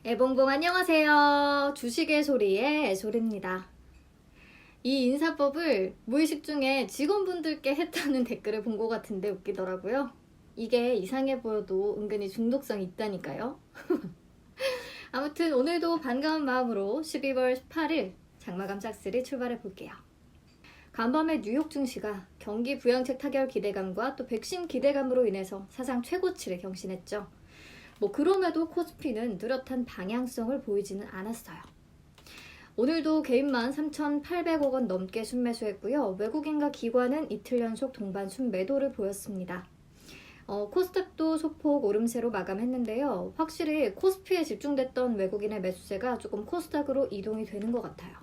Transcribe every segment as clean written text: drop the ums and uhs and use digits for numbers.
애봉봉 안녕하세요. 주식의 소리의 애솔입니다. 이 인사법을 무의식 중에 직원분들께 했다는 댓글을 본 것 같은데 웃기더라고요. 이게 이상해 보여도 은근히 중독성이 있다니까요. 아무튼 오늘도 반가운 마음으로 12월 18일 장마감 싹쓸이 출발해 볼게요. 간밤에 뉴욕 증시가 경기 부양책 타결 기대감과 또 백신 기대감으로 인해서 사상 최고치를 경신했죠. 그럼에도 코스피는 뚜렷한 방향성을 보이지는 않았어요. 오늘도 개인만 3,800억 원 넘게 순매수했고요. 외국인과 기관은 이틀 연속 동반 순매도를 보였습니다. 코스닥도 소폭 오름세로 마감했는데요. 확실히 코스피에 집중됐던 외국인의 매수세가 조금 코스닥으로 이동이 되는 것 같아요.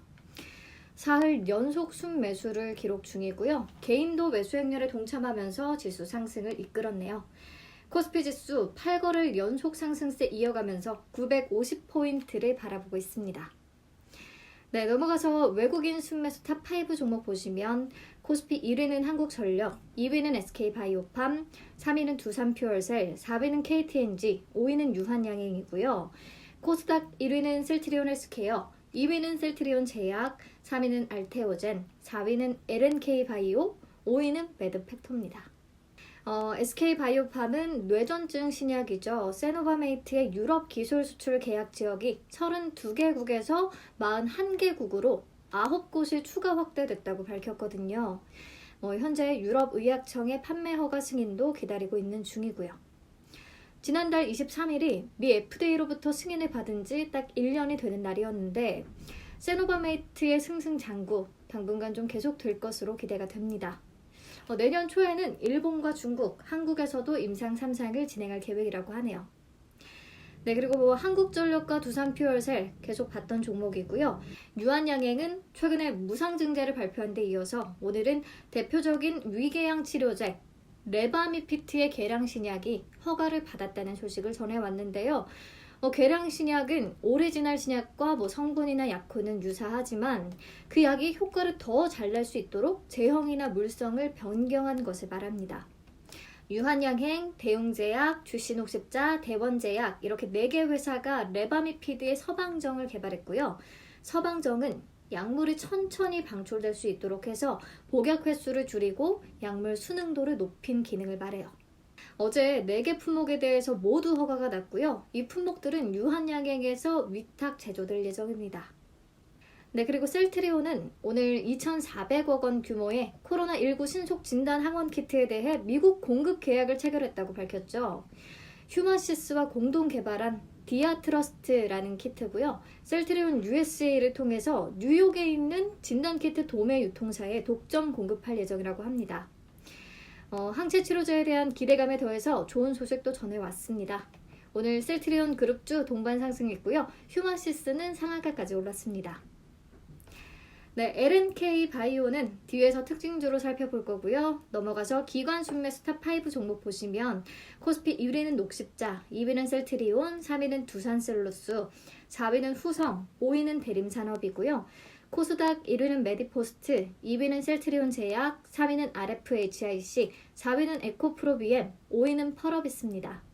사흘 연속 순매수를 기록 중이고요. 개인도 매수 행렬에 동참하면서 지수 상승을 이끌었네요. 코스피 지수 8거래일 연속 상승세 이어가면서 950포인트를 바라보고 있습니다. 네, 넘어가서 외국인 순매수 탑5 종목 보시면 코스피 1위는 한국전력, 2위는 SK바이오팜, 3위는 두산퓨얼셀, 4위는 KTNG, 5위는 유한양행이고요. 코스닥 1위는 셀트리온 헬스케어, 2위는 셀트리온 제약, 3위는 알테오젠, 4위는 LNK바이오, 5위는 매드팩토입니다. SK바이오팜은 뇌전증 신약이죠. 세노바메이트의 유럽 기술 수출 계약 지역이 32개국에서 41개국으로 9곳이 추가 확대됐다고 밝혔거든요. 현재 유럽의약청의 판매 허가 승인도 기다리고 있는 중이고요. 지난달 23일이 미 FDA로부터 승인을 받은 지 딱 1년이 되는 날이었는데 세노바메이트의 승승장구 당분간 좀 계속될 것으로 기대가 됩니다. 내년 초에는 일본과 중국, 한국에서도 임상 3상을 진행할 계획이라고 하네요. 네, 그리고 한국전력과 두산퓨얼셀 계속 봤던 종목이고요. 유한양행은 최근에 무상증자를 발표한 데 이어서 오늘은 대표적인 위궤양 치료제 레바미피트의 계량 신약이 허가를 받았다는 소식을 전해왔는데요. 계량 신약은 오리지널 신약과 성분이나 약효는 유사하지만 그 약이 효과를 더 잘 낼 수 있도록 제형이나 물성을 변경한 것을 말합니다. 유한양행, 대웅제약, 주신옥십자, 대원제약 이렇게 4개 회사가 레바미피드의 서방정을 개발했고요. 서방정은 약물이 천천히 방출될 수 있도록 해서 복약 횟수를 줄이고 약물 순응도를 높인 기능을 말해요. 어제 4개 품목에 대해서 모두 허가가 났고요. 이 품목들은 유한양행에서 위탁 제조될 예정입니다. 네, 그리고 셀트리온은 오늘 2,400억 원 규모의 코로나19 신속 진단 항원 키트에 대해 미국 공급 계약을 체결했다고 밝혔죠. 휴마시스와 공동 개발한 디아트러스트라는 키트고요. 셀트리온 USA를 통해서 뉴욕에 있는 진단키트 도매 유통사에 독점 공급할 예정이라고 합니다. 항체 치료제에 대한 기대감에 더해서 좋은 소식도 전해왔습니다. 오늘 셀트리온 그룹주 동반 상승했고요. 휴마시스는 상한가까지 올랐습니다. 네, LNK 바이오는 뒤에서 특징주로 살펴볼 거고요. 넘어가서 기관 순매수 탑5 종목 보시면 코스피 1위는 녹십자, 2위는 셀트리온, 3위는 두산셀루스, 4위는 후성, 5위는 대림산업이고요. 코스닥 1위는 메디포스트, 2위는 셀트리온 제약, 3위는 RFHIC, 4위는 에코프로비엠, 5위는 펄업있습니다.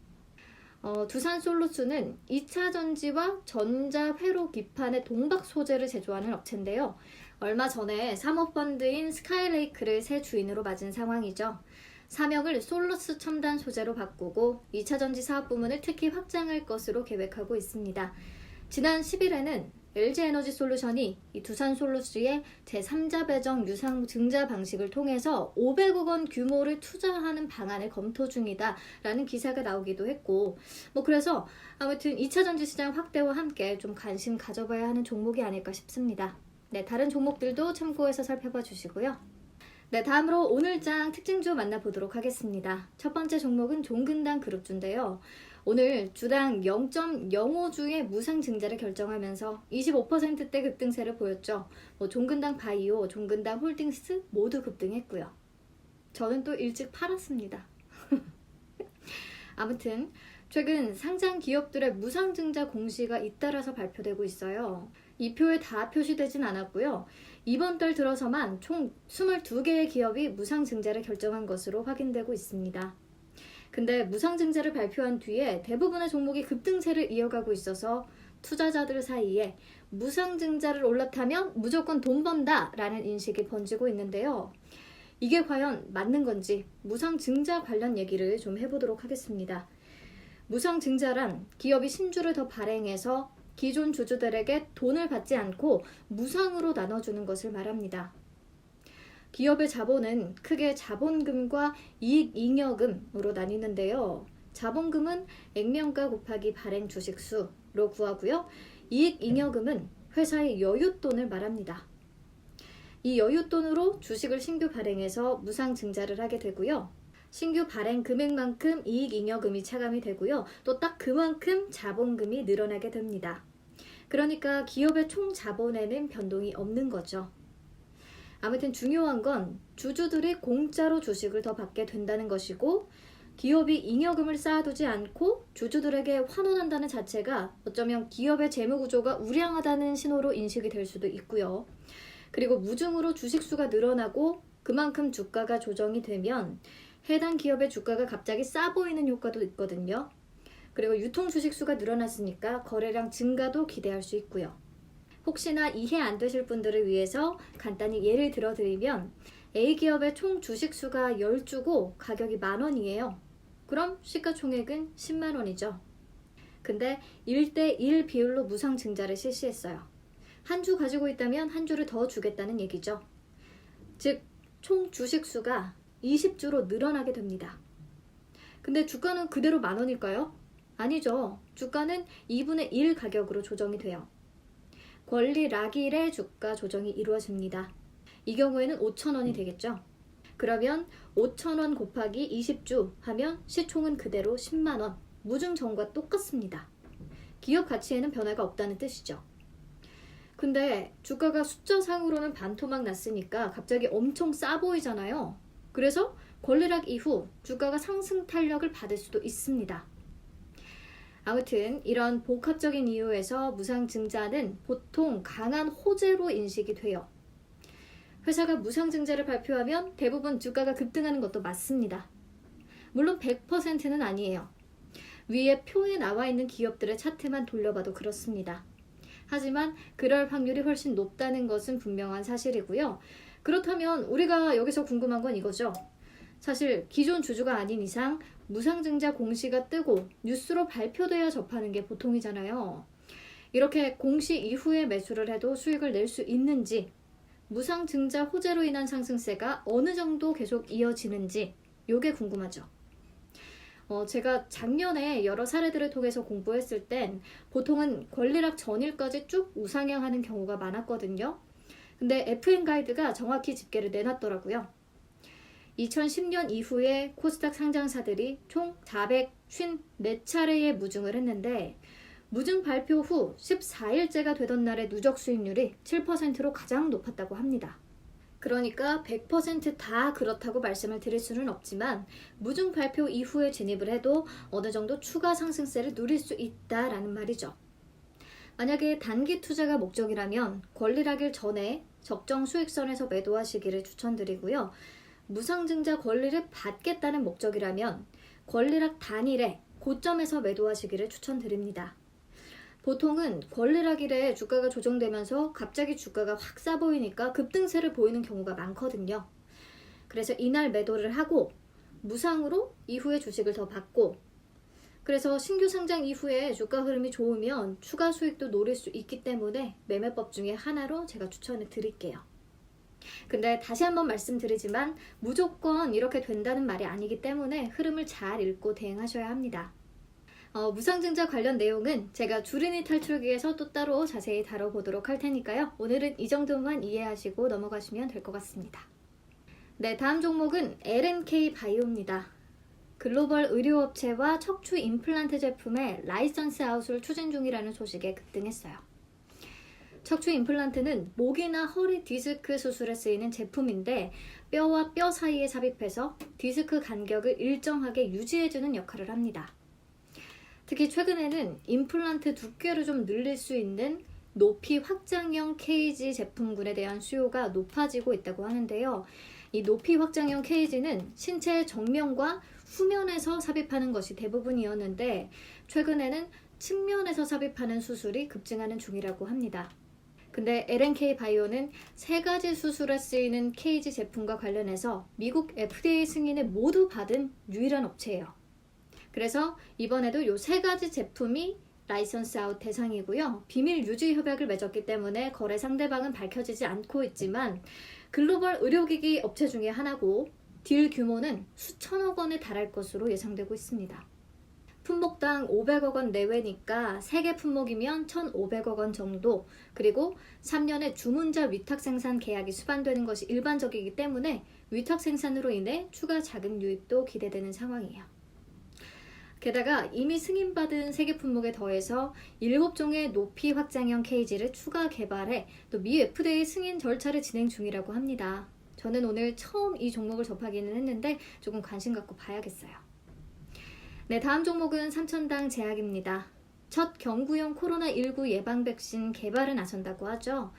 두산솔루스는 2차 전지와 전자회로 기판의 동박 소재를 제조하는 업체인데요. 얼마 전에 사모펀드인 스카이레이크를 새 주인으로 맞은 상황이죠. 사명을 솔루스 첨단 소재로 바꾸고 2차 전지 사업 부문을 특히 확장할 것으로 계획하고 있습니다. 지난 10일에는 LG에너지솔루션이 이 두산솔루스의 제3자 배정 유상 증자 방식을 통해서 500억 원 규모를 투자하는 방안을 검토 중이다 라는 기사가 나오기도 했고 그래서 아무튼 2차 전지 시장 확대와 함께 좀 관심 가져봐야 하는 종목이 아닐까 싶습니다. 네, 다른 종목들도 참고해서 살펴봐 주시고요. 네, 다음으로 오늘장 특징주 만나보도록 하겠습니다. 첫 번째 종목은 종근당 그룹주인데요. 오늘 주당 0.05주의 무상 증자를 결정하면서 25%대 급등세를 보였죠. 종근당 바이오, 종근당 홀딩스 모두 급등했고요. 저는 또 일찍 팔았습니다. 아무튼 최근 상장 기업들의 무상 증자 공시가 잇따라서 발표되고 있어요. 이 표에 다 표시되진 않았고요. 이번 달 들어서만 총 22개의 기업이 무상 증자를 결정한 것으로 확인되고 있습니다. 근데 무상 증자를 발표한 뒤에 대부분의 종목이 급등세를 이어가고 있어서 투자자들 사이에 무상증자를 올라타면 무조건 돈 번다 라는 인식이 번지고 있는데요. 이게 과연 맞는 건지 무상증자 관련 얘기를 좀 해보도록 하겠습니다. 무상증자란 기업이 신주를 더 발행해서 기존 주주들에게 돈을 받지 않고 무상으로 나눠주는 것을 말합니다. 기업의 자본은 크게 자본금과 이익잉여금으로 나뉘는데요. 자본금은 액면가 곱하기 발행 주식수로 구하고요. 이익잉여금은 회사의 여윳돈을 말합니다. 이 여윳돈으로 주식을 신규 발행해서 무상증자를 하게 되고요. 신규 발행 금액만큼 이익잉여금이 차감이 되고요. 또 딱 그만큼 자본금이 늘어나게 됩니다. 그러니까 기업의 총 자본에는 변동이 없는 거죠. 아무튼 중요한 건 주주들이 공짜로 주식을 더 받게 된다는 것이고 기업이 잉여금을 쌓아두지 않고 주주들에게 환원한다는 자체가 어쩌면 기업의 재무구조가 우량하다는 신호로 인식이 될 수도 있고요. 그리고 무증으로 주식수가 늘어나고 그만큼 주가가 조정이 되면 해당 기업의 주가가 갑자기 싸 보이는 효과도 있거든요. 그리고 유통 주식수가 늘어났으니까 거래량 증가도 기대할 수 있고요. 혹시나 이해 안 되실 분들을 위해서 간단히 예를 들어드리면 A기업의 총 주식수가 10주고 가격이 10,000원이에요. 그럼 시가총액은 10만 원이죠. 근데 1대1 비율로 무상증자를 실시했어요. 한 주 가지고 있다면 한 주를 더 주겠다는 얘기죠. 즉, 총 주식수가 20주로 늘어나게 됩니다. 근데 주가는 그대로 10,000원일까요? 아니죠. 주가는 2분의 1 가격으로 조정이 돼요. 권리락일의 주가 조정이 이루어집니다. 이 경우에는 5,000원이 되겠죠. 그러면 5,000원 곱하기 20주 하면 시총은 그대로 10만 원, 무증전과 똑같습니다. 기업 가치에는 변화가 없다는 뜻이죠. 근데 주가가 숫자상으로는 반토막 났으니까 갑자기 엄청 싸 보이잖아요. 그래서 권리락 이후 주가가 상승 탄력을 받을 수도 있습니다. 아무튼 이런 복합적인 이유에서 무상증자는 보통 강한 호재로 인식이 돼요. 회사가 무상증자를 발표하면 대부분 주가가 급등하는 것도 맞습니다. 물론 100%는 아니에요. 위에 표에 나와 있는 기업들의 차트만 돌려봐도 그렇습니다. 하지만 그럴 확률이 훨씬 높다는 것은 분명한 사실이고요. 그렇다면 우리가 여기서 궁금한 건 이거죠. 사실 기존 주주가 아닌 이상 무상증자 공시가 뜨고 뉴스로 발표돼야 접하는 게 보통이잖아요. 이렇게 공시 이후에 매수를 해도 수익을 낼 수 있는지, 무상증자 호재로 인한 상승세가 어느 정도 계속 이어지는지 이게 궁금하죠. 제가 작년에 여러 사례들을 통해서 공부했을 땐 보통은 권리락 전일까지 쭉 우상향하는 경우가 많았거든요. 근데 FN 가이드가 정확히 집계를 내놨더라고요. 2010년 이후에 코스닥 상장사들이 총 454차례의 무증을 했는데 무증 발표 후 14일째가 되던 날의 누적 수익률이 7%로 가장 높았다고 합니다. 그러니까 100% 그렇다고 말씀을 드릴 수는 없지만 무증 발표 이후에 진입을 해도 어느 정도 추가 상승세를 누릴 수 있다라는 말이죠. 만약에 단기 투자가 목적이라면 권리락일 전에 적정 수익선에서 매도하시기를 추천드리고요. 무상증자 권리를 받겠다는 목적이라면 권리락 단일에 고점에서 매도하시기를 추천드립니다. 보통은 권리락일에 주가가 조정되면서 갑자기 주가가 확 싸 보이니까 급등세를 보이는 경우가 많거든요. 그래서 이날 매도를 하고 무상으로 이후에 주식을 더 받고 그래서 신규 상장 이후에 주가 흐름이 좋으면 추가 수익도 노릴 수 있기 때문에 매매법 중에 하나로 제가 추천을 드릴게요. 근데 다시 한번 말씀드리지만 무조건 이렇게 된다는 말이 아니기 때문에 흐름을 잘 읽고 대응하셔야 합니다. 무상증자 관련 내용은 제가 주린이 탈출기에서 또 따로 자세히 다뤄보도록 할 테니까요. 오늘은 이 정도만 이해하시고 넘어가시면 될 것 같습니다. 네, 다음 종목은 L&K 바이오입니다. 글로벌 의료업체와 척추 임플란트 제품의 라이선스 아웃을 추진 중이라는 소식에 급등했어요. 척추 임플란트는 목이나 허리 디스크 수술에 쓰이는 제품인데 뼈와 뼈 사이에 삽입해서 디스크 간격을 일정하게 유지해주는 역할을 합니다. 특히 최근에는 임플란트 두께를 좀 늘릴 수 있는 높이 확장형 케이지 제품군에 대한 수요가 높아지고 있다고 하는데요. 이 높이 확장형 케이지는 신체의 정면과 후면에서 삽입하는 것이 대부분이었는데 최근에는 측면에서 삽입하는 수술이 급증하는 중이라고 합니다. 근데 L&K 바이오는 세 가지 수술에 쓰이는 케이지 제품과 관련해서 미국 FDA 승인을 모두 받은 유일한 업체예요. 그래서 이번에도 이 세 가지 제품이 라이선스 아웃 대상이고요. 비밀 유지 협약을 맺었기 때문에 거래 상대방은 밝혀지지 않고 있지만 글로벌 의료기기 업체 중에 하나고 딜 규모는 수천억 원에 달할 것으로 예상되고 있습니다. 품목당 500억 원 내외니까 3개 품목이면 1,500억 원 정도, 그리고 3년에 주문자 위탁 생산 계약이 수반되는 것이 일반적이기 때문에 위탁 생산으로 인해 추가 자금 유입도 기대되는 상황이에요. 게다가 이미 승인받은 3개 품목에 더해서 7종의 높이 확장형 케이지를 추가 개발해 또 미 FDA 승인 절차를 진행 중이라고 합니다. 저는 오늘 처음 이 종목을 접하기는 했는데 조금 관심 갖고 봐야겠어요. 네, 다음 종목은 삼천당 제약입니다. 첫 경구용 코로나19 예방 백신 개발에 나선다고 하죠.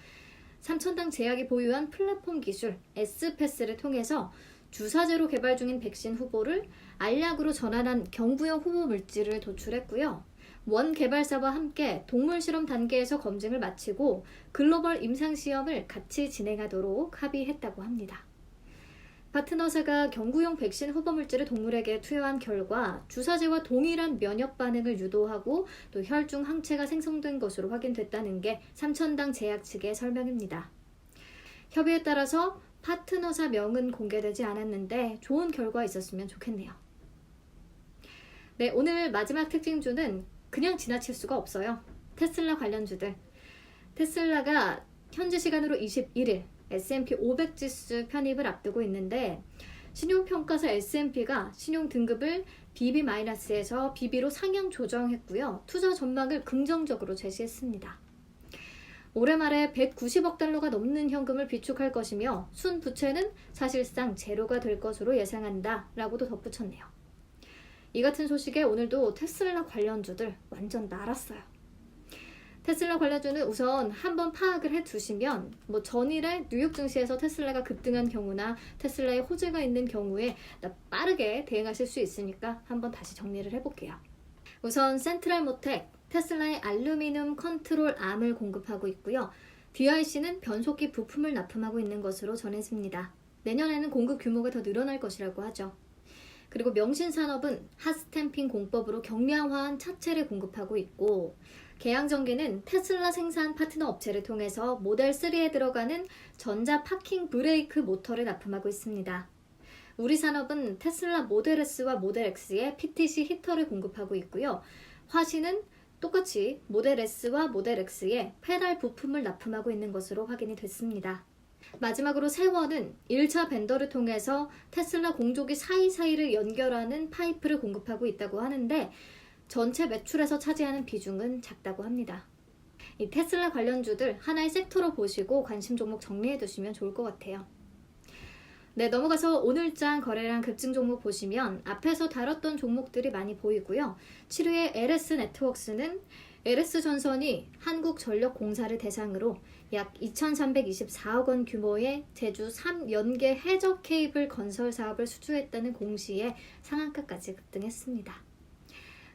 삼천당 제약이 보유한 플랫폼 기술 S패스를 통해서 주사제로 개발 중인 백신 후보를 알약으로 전환한 경구용 후보 물질을 도출했고요. 원 개발사와 함께 동물 실험 단계에서 검증을 마치고 글로벌 임상시험을 같이 진행하도록 합의했다고 합니다. 파트너사가 경구용 백신 후보 물질을 동물에게 투여한 결과 주사제와 동일한 면역 반응을 유도하고 또 혈중 항체가 생성된 것으로 확인됐다는 게 삼천당 제약 측의 설명입니다. 협의에 따라서 파트너사 명은 공개되지 않았는데 좋은 결과 있었으면 좋겠네요. 네, 오늘 마지막 특징주는 그냥 지나칠 수가 없어요. 테슬라 관련주들. 테슬라가 현지 시간으로 21일 S&P 500 지수 편입을 앞두고 있는데 신용평가사 S&P가 신용 등급을 BB-에서 BB로 상향 조정했고요. 투자 전망을 긍정적으로 제시했습니다. 올해 말에 190억 달러가 넘는 현금을 비축할 것이며 순부채는 사실상 제로가 될 것으로 예상한다 라고도 덧붙였네요. 이 같은 소식에 오늘도 테슬라 관련주들 완전 날았어요. 테슬라 관련주는 우선 한번 파악을 해두시면 전일에 뉴욕 증시에서 테슬라가 급등한 경우나 테슬라의 호재가 있는 경우에 빠르게 대응하실 수 있으니까 한번 다시 정리를 해볼게요. 우선 센트럴모텍, 테슬라의 알루미늄 컨트롤 암을 공급하고 있고요. DIC는 변속기 부품을 납품하고 있는 것으로 전해집니다. 내년에는 공급 규모가 더 늘어날 것이라고 하죠. 그리고 명신산업은 핫스탬핑 공법으로 경량화한 차체를 공급하고 있고 계양전기는 테슬라 생산 파트너 업체를 통해서 모델 3에 들어가는 전자 파킹 브레이크 모터를 납품하고 있습니다. 우리산업은 테슬라 모델 S와 모델 X에 PTC 히터를 공급하고 있고요. 화신은 똑같이 모델 S와 모델 X에 페달 부품을 납품하고 있는 것으로 확인이 됐습니다. 마지막으로 세원은 1차 벤더를 통해서 테슬라 공조기 사이사이를 연결하는 파이프를 공급하고 있다고 하는데 전체 매출에서 차지하는 비중은 작다고 합니다. 이 테슬라 관련주들 하나의 섹터로 보시고 관심 종목 정리해 두시면 좋을 것 같아요. 네, 넘어가서 오늘장 거래량 급증 종목 보시면 앞에서 다뤘던 종목들이 많이 보이고요. 7위의 LS네트워크스는 LS전선이 한국전력공사를 대상으로 약 2,324억 원 규모의 제주 3연계 해저 케이블 건설 사업을 수주했다는 공시에 상한가까지 급등했습니다.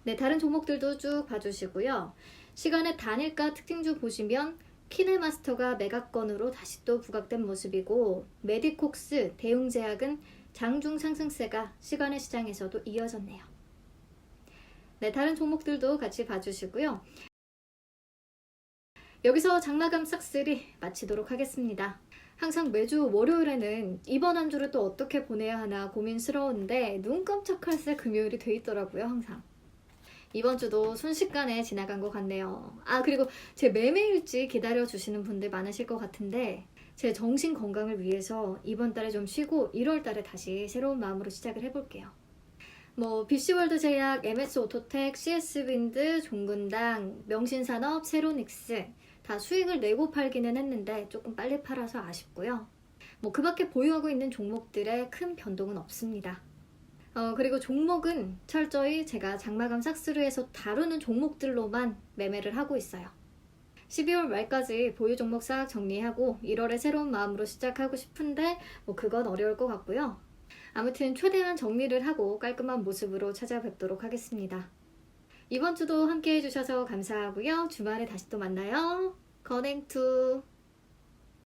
네, 다른 종목들도 쭉 봐주시고요. 시간의 단일가 특징주 보시면 키네마스터가 매각건으로 다시 또 부각된 모습이고 메디콕스, 대웅제약은 장중 상승세가 시간의 시장에서도 이어졌네요. 네, 다른 종목들도 같이 봐주시고요. 여기서 장마감 싹쓸이 마치도록 하겠습니다. 항상 매주 월요일에는 이번 한 주를 또 어떻게 보내야 하나 고민스러운데 눈 깜짝할 새 금요일이 돼 있더라고요, 항상. 이번 주도 순식간에 지나간 것 같네요. 그리고 제 매매일지 기다려주시는 분들 많으실 것 같은데 제 정신 건강을 위해서 이번 달에 좀 쉬고 1월 달에 다시 새로운 마음으로 시작을 해볼게요. BC월드 제약, MS오토텍, CS윈드, 종근당, 명신산업, 세로닉스 다 수익을 내고 팔기는 했는데 조금 빨리 팔아서 아쉽고요. 그 밖에 보유하고 있는 종목들의 큰 변동은 없습니다. 그리고 종목은 철저히 제가 장마감 싹스루에서 다루는 종목들로만 매매를 하고 있어요. 12월 말까지 보유 종목 싹 정리하고 1월에 새로운 마음으로 시작하고 싶은데 그건 어려울 것 같고요. 아무튼 최대한 정리를 하고 깔끔한 모습으로 찾아뵙도록 하겠습니다. 이번 주도 함께 해주셔서 감사하고요. 주말에 다시 또 만나요. 건행투.